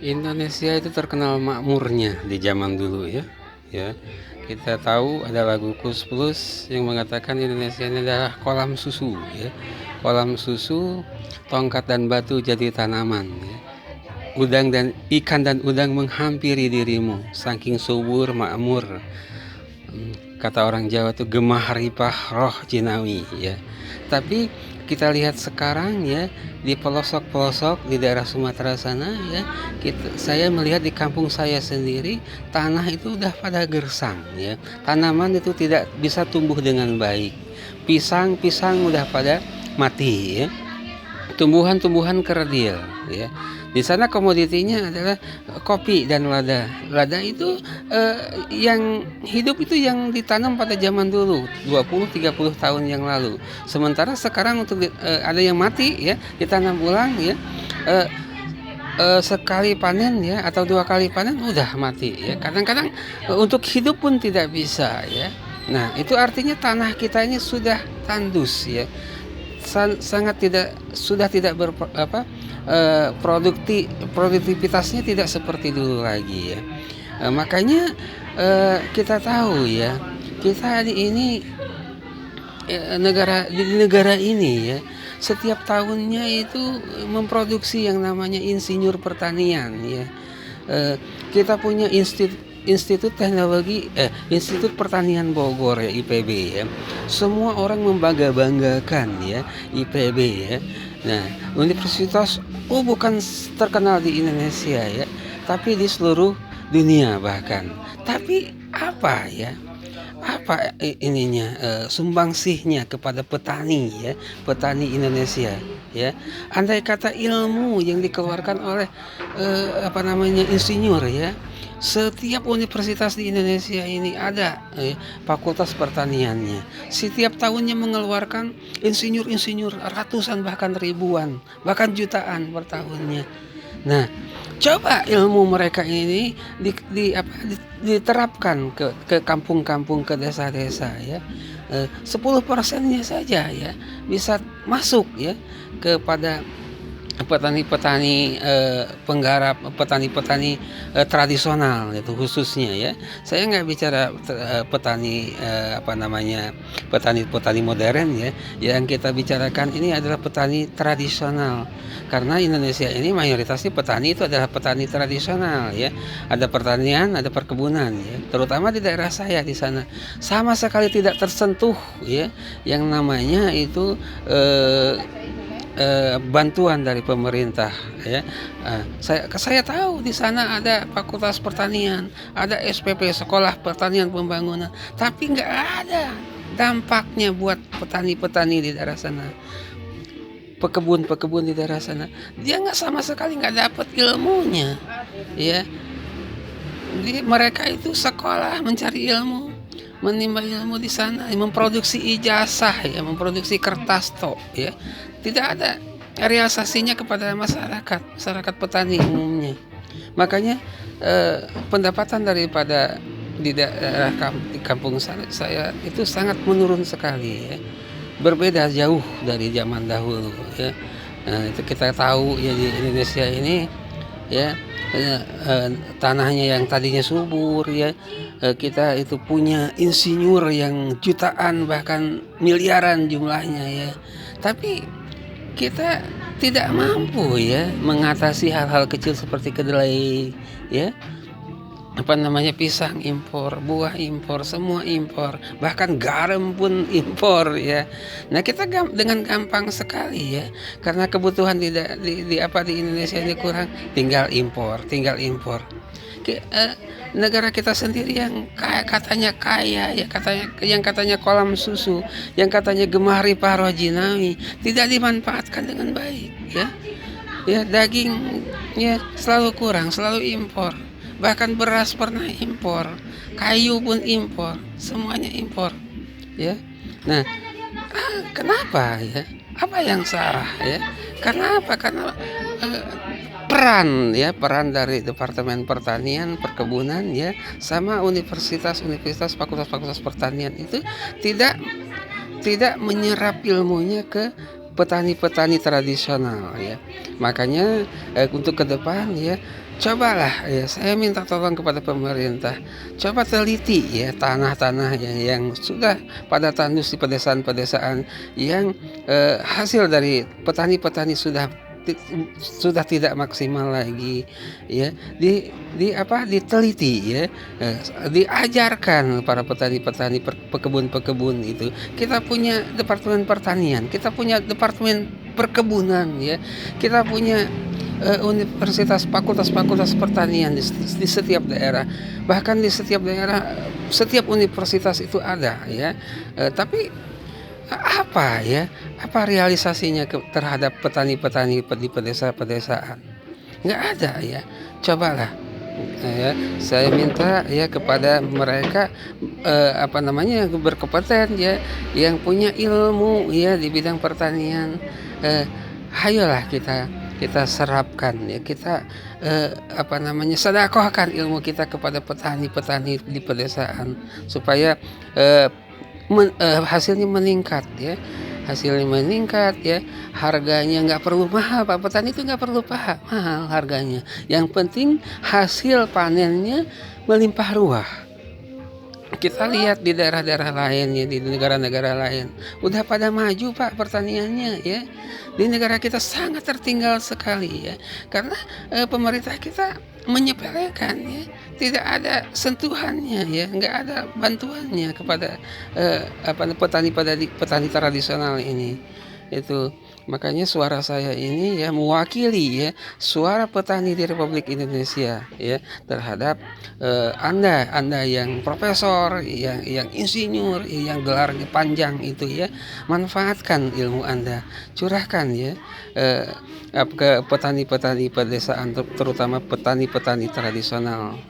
Indonesia itu terkenal makmurnya di zaman dulu ya. Ya, kita tahu ada lagu Kus Plus yang mengatakan Indonesia ini adalah kolam susu ya. Kolam susu, tongkat dan batu jadi tanaman ya. Udang dan ikan dan udang menghampiri dirimu, saking subur makmur. Kata orang Jawa tuh gemah ripah roh jinawi ya. Tapi kita lihat sekarang ya, di pelosok-pelosok di daerah Sumatera sana ya, saya melihat di kampung saya sendiri tanah itu udah pada gersang ya. Tanaman itu tidak bisa tumbuh dengan baik. Pisang udah pada mati ya. Tumbuhan-tumbuhan kerdil ya. Di sana komoditinya adalah kopi dan lada. Lada itu yang hidup itu yang ditanam pada zaman dulu 20-30 tahun yang lalu. Sementara sekarang untuk ada yang mati ya, ditanam ulang ya. Eh, sekali panen ya atau 2 kali panen udah mati ya. Kadang-kadang untuk hidup pun tidak bisa ya. Nah, itu artinya tanah kita ini sudah tandus ya. Sangat tidak produktivitasnya tidak seperti dulu lagi ya. Makanya kita tahu ya, kita ini di negara ini ya, setiap tahunnya itu memproduksi yang namanya insinyur pertanian ya. Kita punya Institut Pertanian Bogor ya, IPB ya. Semua orang membangga-banggakan ya IPB ya. Nah, universitas bukan terkenal di Indonesia ya, tapi di seluruh dunia bahkan. Tapi apa ya? Apa sumbangsihnya kepada petani ya, petani Indonesia ya. Andai kata ilmu yang dikeluarkan oleh insinyur ya, setiap universitas di Indonesia ini ada fakultas pertaniannya. Setiap tahunnya mengeluarkan insinyur-insinyur ratusan bahkan ribuan, bahkan jutaan per tahunnya. Nah, coba ilmu mereka ini diterapkan ke kampung-kampung, ke desa-desa ya. 10%-nya saja ya bisa masuk ya kepada petani-petani penggarap, petani-petani tradisional itu khususnya ya. Saya nggak bicara petani petani modern ya. Yang kita bicarakan ini adalah petani tradisional. Karena Indonesia ini mayoritasnya petani itu adalah petani tradisional ya. Ada pertanian, ada perkebunan ya. Terutama di daerah saya di sana sama sekali tidak tersentuh ya yang namanya itu bantuan dari pemerintah ya. Saya tahu di sana ada Fakultas Pertanian, ada SPP Sekolah Pertanian Pembangunan, tapi nggak ada dampaknya buat petani-petani di daerah sana, pekebun-pekebun di daerah sana. Dia nggak sama sekali nggak dapat ilmunya ya. Jadi mereka itu sekolah mencari ilmu, menimba ilmu di sana, memproduksi ijazah ya, memproduksi kertas tok ya. Tidak ada realisasinya kepada masyarakat petani umumnya. Makanya pendapatan daripada di daerah di kampung saya itu sangat menurun sekali ya. Berbeda jauh dari zaman dahulu ya. Nah, itu kita tahu ya di Indonesia ini ya, tanahnya yang tadinya subur ya, kita itu punya insinyur yang jutaan bahkan miliaran jumlahnya ya, tapi kita tidak mampu ya mengatasi hal-hal kecil seperti kedelai ya, pisang impor, buah impor, semua impor, bahkan garam pun impor ya. Nah, kita dengan gampang sekali ya, karena kebutuhan di Indonesia ini kurang, tinggal impor. Negara kita sendiri yang katanya kaya ya, yang katanya kolam susu, yang katanya gemah ripah roh jinawi, tidak dimanfaatkan dengan baik ya. Ya, dagingnya selalu kurang, selalu impor. Bahkan beras pernah impor, kayu pun impor, semuanya impor ya. Nah, kenapa ya? Apa yang salah ya? Karena apa? Karena peran dari Departemen Pertanian, Perkebunan ya, sama universitas, fakultas pertanian itu tidak menyerap ilmunya ke petani-petani tradisional ya. Makanya, untuk ke depan ya, cobalah ya, saya minta tolong kepada pemerintah, coba teliti ya tanah-tanah yang sudah pada tandus di pedesaan-pedesaan yang, hasil dari petani-petani sudah tidak maksimal lagi ya, diteliti ya, diajarkan para petani-petani, pekebun-pekebun itu. Kita punya departemen pertanian, kita punya departemen perkebunan ya, kita punya, universitas, fakultas-fakultas pertanian di setiap daerah. Bahkan di setiap daerah, setiap universitas itu ada ya, tapi apa ya, apa realisasinya terhadap petani-petani di pedesa-pedesaan? Nggak ada ya. Cobalah, ya, saya minta ya kepada mereka, apa namanya, berkompeten ya, yang punya ilmu ya di bidang pertanian, hayolah kita serapkan ya, kita, apa namanya, sedekahkan ilmu kita kepada petani-petani di pedesaan supaya, eee hasilnya meningkat ya, harganya nggak perlu mahal, Pak, petani itu nggak perlu mahal harganya, yang penting hasil panennya melimpah ruah. Kita lihat di daerah-daerah lain ya, di negara-negara lain, udah pada maju, Pak, pertaniannya ya. Di negara kita sangat tertinggal sekali ya, karena, pemerintah kita menyepelekan ya, tidak ada sentuhannya ya, nggak ada bantuannya kepada, petani tradisional ini, itu. Makanya suara saya ini ya mewakili ya, suara petani di Republik Indonesia ya, terhadap, Anda yang profesor, yang insinyur, yang gelarnya panjang itu ya, manfaatkan ilmu Anda, curahkan ya, ke petani-petani pedesaan, terutama petani-petani tradisional.